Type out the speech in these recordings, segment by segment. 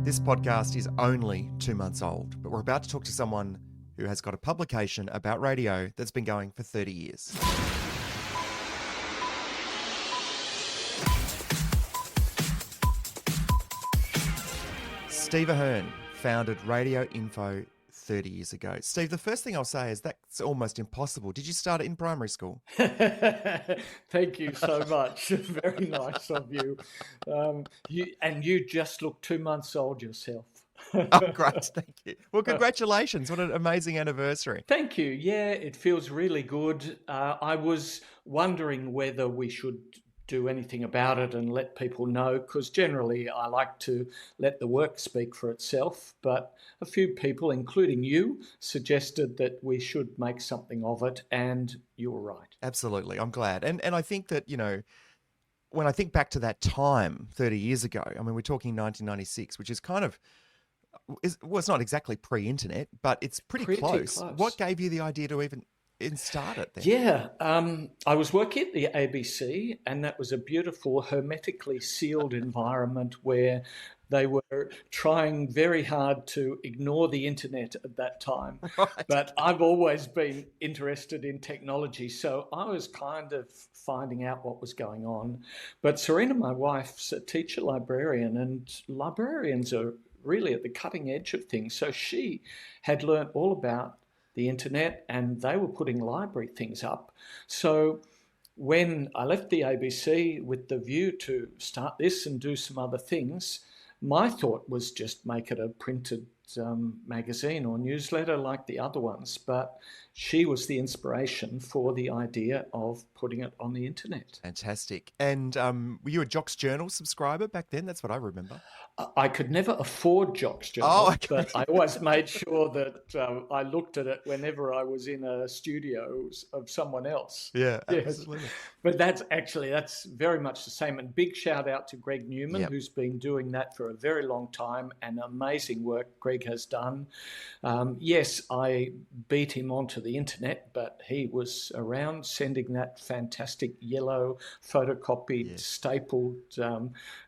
This podcast is only 2 months old, but we're about to talk to someone who has got a publication about radio that's been going for 30 years. Steve Ahern founded Radio Info 30 years ago. Steve, the first thing I'll say is that's almost impossible. Did you start it in primary school? Thank you so much. Very nice of you. You just look 2 months old yourself. Oh, great. Thank you. Well, congratulations. What an amazing anniversary. Thank you. Yeah, it feels really good. I was wondering whether we should do anything about it and let people know, because generally I like to let the work speak for itself. But a few people, including you, suggested that we should make something of it, and you were right. Absolutely. I'm glad. And I think that, you know, when I think back to that time 30 years ago, I mean, we're talking 1996, which is kind of, well, it's not exactly pre-internet, but it's pretty close. What gave you the idea to even start it then? Yeah, I was working at the ABC, and that was a beautiful, hermetically sealed environment where they were trying very hard to ignore the internet at that time. Right. But I've always been interested in technology, so I was kind of finding out what was going on. But Serena, my wife's a teacher librarian, and librarians are really at the cutting edge of things. So she had learnt all about the internet, and they were putting library things up. So when I left the ABC with the view to start this and do some other things, my thought was just make it a printed magazine or newsletter like the other ones. But she was the inspiration for the idea of putting it on the internet. Fantastic. And were you a Jock's Journal subscriber back then? That's what I remember. I could never afford Jock's Journal, but I always made sure that I looked at it whenever I was in a studio of someone else. Yeah, yes. Absolutely. But that's very much the same. And big shout out to Greg Newman, who's been doing that for a very long time, and amazing work Greg has done. Yes, I beat him onto the internet, but he was around sending that fantastic yellow photocopied, stapled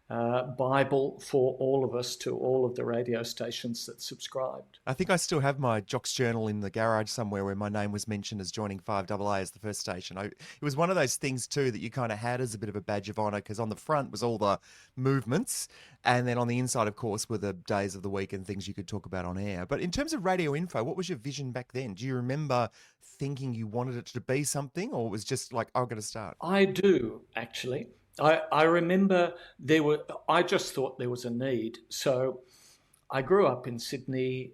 Bible for all of us to all of the radio stations that subscribed. I think I still have my Jock's Journal in the garage somewhere where my name was mentioned as joining 5AA as the first station. It was one of those things too that you kind of had as a bit of a badge of honour, because on the front was all the movements, and then on the inside, of course, were the days of the week and things you could talk about on air. But in terms of Radio Info, what was your vision back then? Do you remember thinking you wanted it to be something, or it was just like, I'm going to start? I do, actually. I remember I just thought there was a need. So I grew up in Sydney.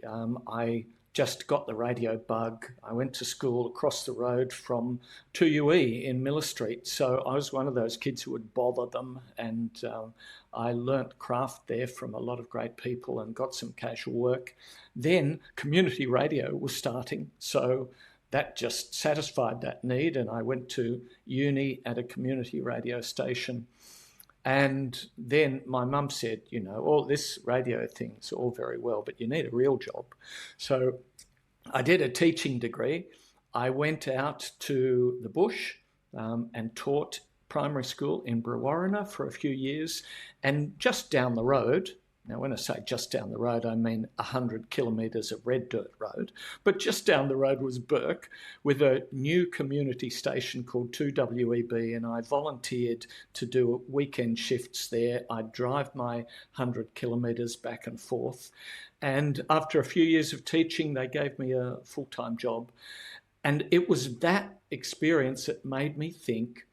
I just got the radio bug. I went to school across the road from 2UE in Miller Street. So I was one of those kids who would bother them. And I learnt craft there from a lot of great people and got some casual work. Then community radio was starting. So that just satisfied that need, and I went to uni at a community radio station. And then my mum said, you know, all this radio thing's all very well, but you need a real job. So I did a teaching degree. I went out to the bush and taught primary school in Brewarrina for a few years, and just down the road. Now, when I say just down the road, I mean 100 kilometres of red dirt road. But just down the road was Bourke, with a new community station called 2WEB, and I volunteered to do weekend shifts there. I'd drive my 100 kilometres back and forth. And after a few years of teaching, they gave me a full-time job. And it was that experience that made me think,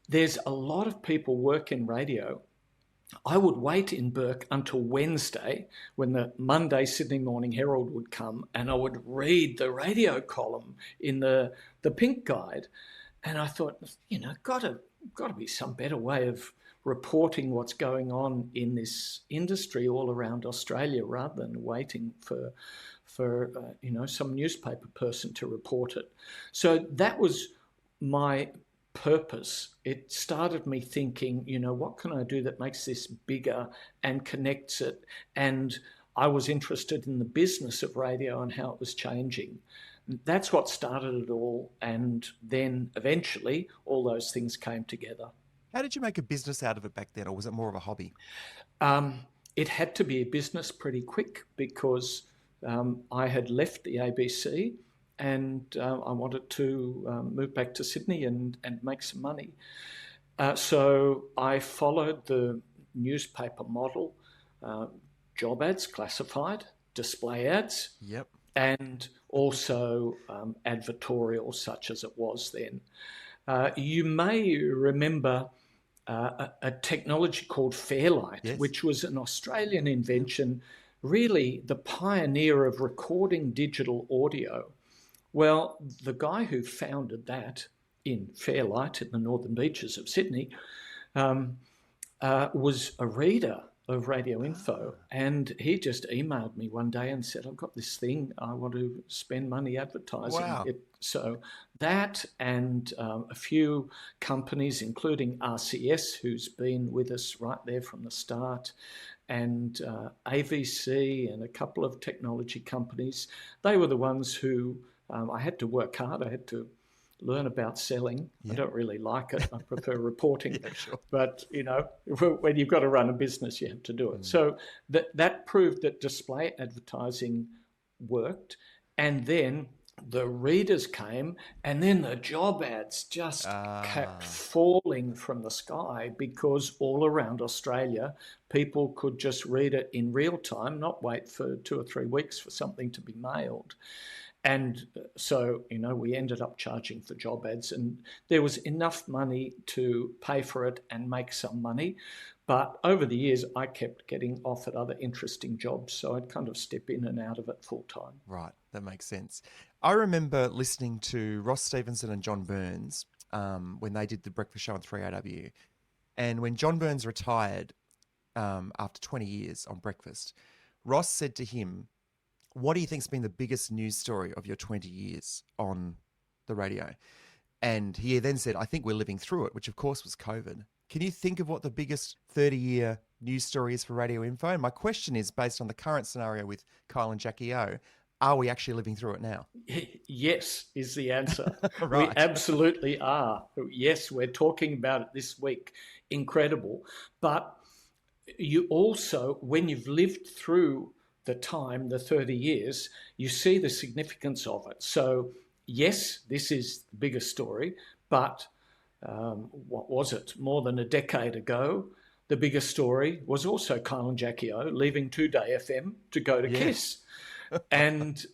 there's a lot of people work in radio. I would wait in Bourke until Wednesday, when the Monday Sydney Morning Herald would come, and I would read the radio column in the Pink Guide. And I thought, you know, got to be some better way of reporting what's going on in this industry all around Australia, rather than waiting for some newspaper person to report it. So that was my purpose. It started me thinking, you know, what can I do that makes this bigger and connects it? And I was interested in the business of radio and how it was changing. That's what started it all. And then eventually all those things came together. How did you make a business out of it back then, or was it more of a hobby? it had to be a business pretty quick because I had left the ABC and I wanted to move back to Sydney and make some money. So I followed the newspaper model, job ads, classified, display ads, Yep. and also advertorial, such as it was then. You may remember a technology called Fairlight, Yes. which was an Australian invention, really the pioneer of recording digital audio. Well, the guy who founded that in Fairlight in the northern beaches of Sydney was a reader of Radio Info, and he just emailed me one day and said, I've got this thing, I want to spend money advertising Wow. it. So that and a few companies, including RCS, who's been with us right there from the start, and AVC and a couple of technology companies, they were the ones who I had to work hard. I had to learn about selling. Yeah. I don't really like it. I prefer reporting. Yeah, sure. But, you know, when you've got to run a business, you have to do it. So that proved that display advertising worked. And then the readers came, and then the job ads just kept falling from the sky because all around Australia, people could just read it in real time, not wait for 2 or 3 weeks for something to be mailed. And so, you know, we ended up charging for job ads, and there was enough money to pay for it and make some money. But over the years, I kept getting offered other interesting jobs, so I'd kind of step in and out of it full time. Right, that makes sense. I remember listening to Ross Stevenson and John Burns when they did the breakfast show on 3AW. And when John Burns retired after 20 years on breakfast, Ross said to him, what do you think's been the biggest news story of your 20 years on the radio? And he then said, I think we're living through it, which of course was COVID. Can you think of what the biggest 30-year news story is for Radio Info? And my question is, based on the current scenario with Kyle and Jackie O, are we actually living through it now? Yes, is the answer. Right. We absolutely are. Yes, we're talking about it this week. Incredible. But you also, when you've lived through the time, the 30 years, you see the significance of it. So, yes, this is the biggest story, but what was it? More than a decade ago, the biggest story was also Kyle and Jackie O leaving 2Day FM to go to KISS. And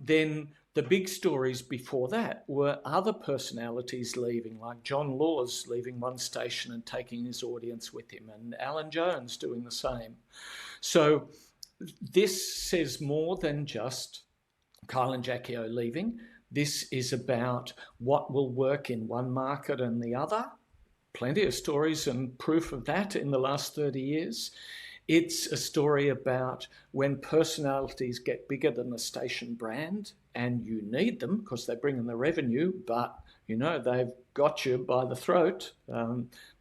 then the big stories before that were other personalities leaving, like John Laws leaving one station and taking his audience with him, and Alan Jones doing the same. So this says more than just Kyle and Jackie O leaving. This is about what will work in one market and the other. Plenty of stories and proof of that in the last 30 years. It's a story about when personalities get bigger than the station brand, and you need them because they bring in the revenue, but, you know, they've got you by the throat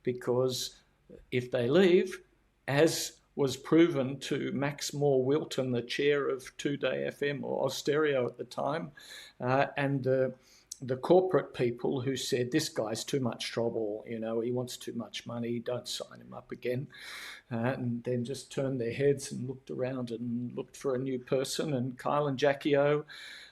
because if they leave, as was proven to Max Moore-Wilton, the chair of 2Day FM or Austereo at the time, and the corporate people who said, this guy's too much trouble, you know, he wants too much money, don't sign him up again, and then just turned their heads and looked around and looked for a new person. And Kyle and Jackie O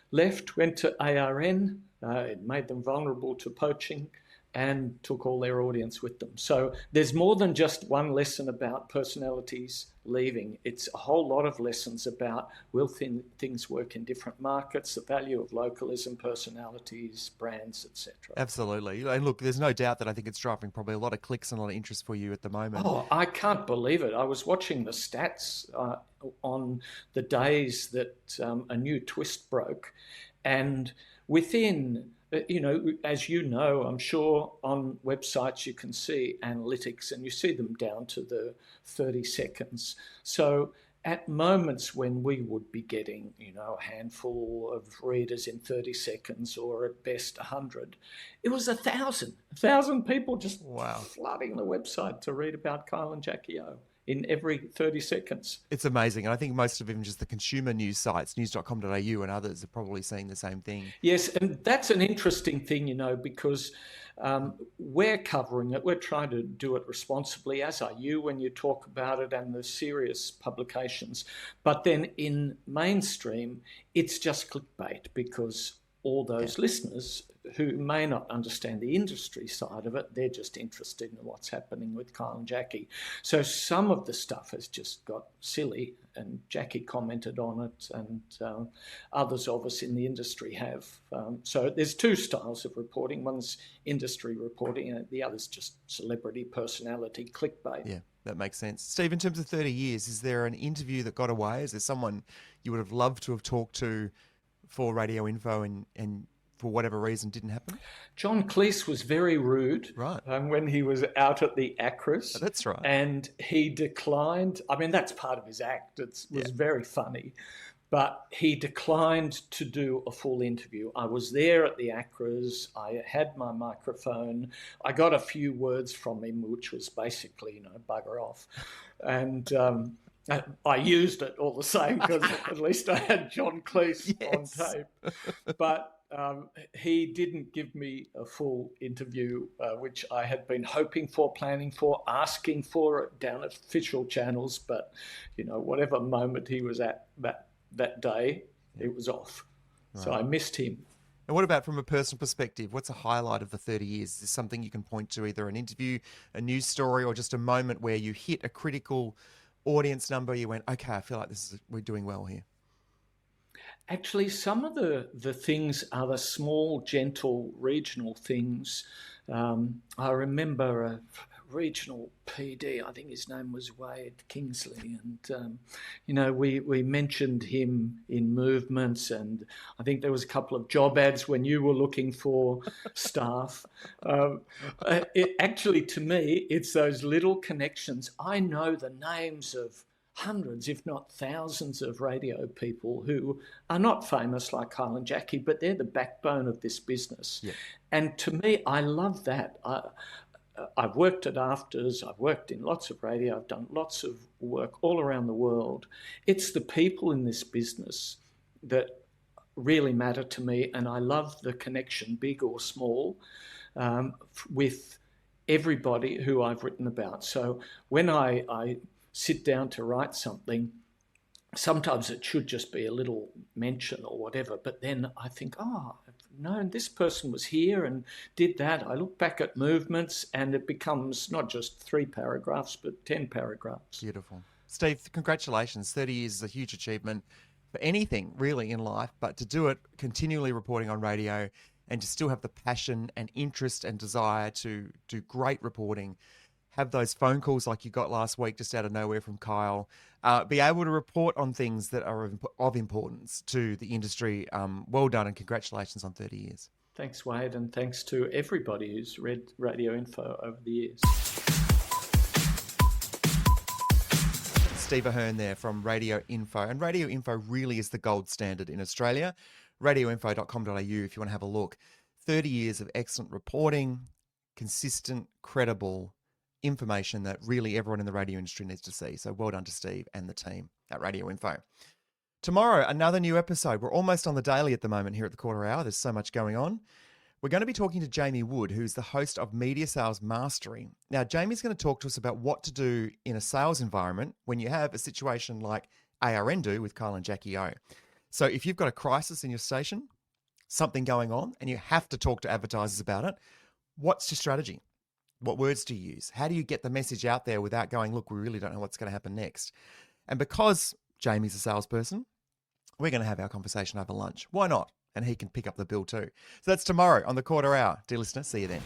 left, went to ARN, it made them vulnerable to poaching, and took all their audience with them. So there's more than just one lesson about personalities leaving. It's a whole lot of lessons about will things work in different markets, the value of localism, personalities, brands, etc. Absolutely. And look, there's no doubt that I think it's driving probably a lot of clicks and a lot of interest for you at the moment. Oh, I can't believe it. I was watching the stats on the days that a new twist broke, and within, you know, as you know, I'm sure on websites you can see analytics and you see them down to the 30 seconds. So at moments when we would be getting, you know, a handful of readers in 30 seconds or at best 100, it was 1,000 people just flooding the website to read about Kyle and Jackie O. in every 30 seconds. It's amazing. And I think most of even just the consumer news sites, news.com.au and others, are probably seeing the same thing. Yes, and that's an interesting thing, because we're covering it. We're trying to do it responsibly, as are you when you talk about it, and the serious publications. But then in mainstream, it's just clickbait, because all those listeners who may not understand the industry side of it, they're just interested in what's happening with Kyle and Jackie. So some of the stuff has just got silly, and Jackie commented on it, and others of us in the industry have. So there's two styles of reporting. One's industry reporting, and the other's just celebrity personality clickbait. Yeah, that makes sense. Steve, in terms of 30 years, is there an interview that got away? Is there someone you would have loved to have talked to for Radio Info and for whatever reason didn't happen? John Cleese was very rude, right, when he was out at the ACRAs. That's right. And he declined. I mean, that's part of his act. It was very funny. But he declined to do a full interview. I was there at the ACRAs. I had my microphone. I got a few words from him, which was basically, bugger off. And I used it all the same, because at least I had John Cleese on tape. But he didn't give me a full interview, which I had been hoping for, planning for, asking for down at official channels. But, whatever moment he was at that day, it was off. Right. So I missed him. And what about from a personal perspective? What's a highlight of the 30 years? Is this something you can point to, either an interview, a news story, or just a moment where you hit a critical audience number, you went, okay, I feel like we're doing well here? Actually, some of the things are the small, gentle, regional things. I remember a regional PD, I think his name was Wade Kingsley, and we mentioned him in movements, and I think there was a couple of job ads when you were looking for staff. Actually, to me, it's those little connections. I know the names of hundreds, if not thousands, of radio people who are not famous like Kyle and Jackie, but they're the backbone of this business. Yeah. And to me, I love that. I've worked at Afters, I've worked in lots of radio, I've done lots of work all around the world. It's the people in this business that really matter to me, and I love the connection, big or small, with everybody who I've written about. So when I sit down to write something, sometimes it should just be a little mention or whatever, but then I think, no, this person was here and did that. I look back at movements, and it becomes not just 3 paragraphs, but 10 paragraphs. Beautiful. Steve, congratulations. 30 years is a huge achievement for anything really in life, but to do it continually reporting on radio and to still have the passion and interest and desire to do great reporting, have those phone calls like you got last week just out of nowhere from Kyle, be able to report on things that are of importance to the industry. Well done, and congratulations on 30 years. Thanks, Wade, and thanks to everybody who's read Radio Info over the years. Steve Ahern there from Radio Info. And Radio Info really is the gold standard in Australia. radioinfo.com.au if you want to have a look. 30 years of excellent reporting, consistent, credible information that really everyone in the radio industry needs to see. So well done to Steve and the team at Radio Info. Tomorrow, another new episode. We're almost on the daily at the moment here at the Quarter Hour. There's so much going on. We're going to be talking to Jamie Wood, who's the host of Media Sales Mastery. Now, Jamie's going to talk to us about what to do in a sales environment when you have a situation like ARN do with Kyle and Jackie O. So if you've got a crisis in your station, something going on, and you have to talk to advertisers about it, what's your strategy? What words do you use? How do you get the message out there without going, look, we really don't know what's going to happen next? And because Jamie's a salesperson, we're going to have our conversation over lunch. Why not? And he can pick up the bill too. So that's tomorrow on the Quarter Hour. Dear listener, see you then.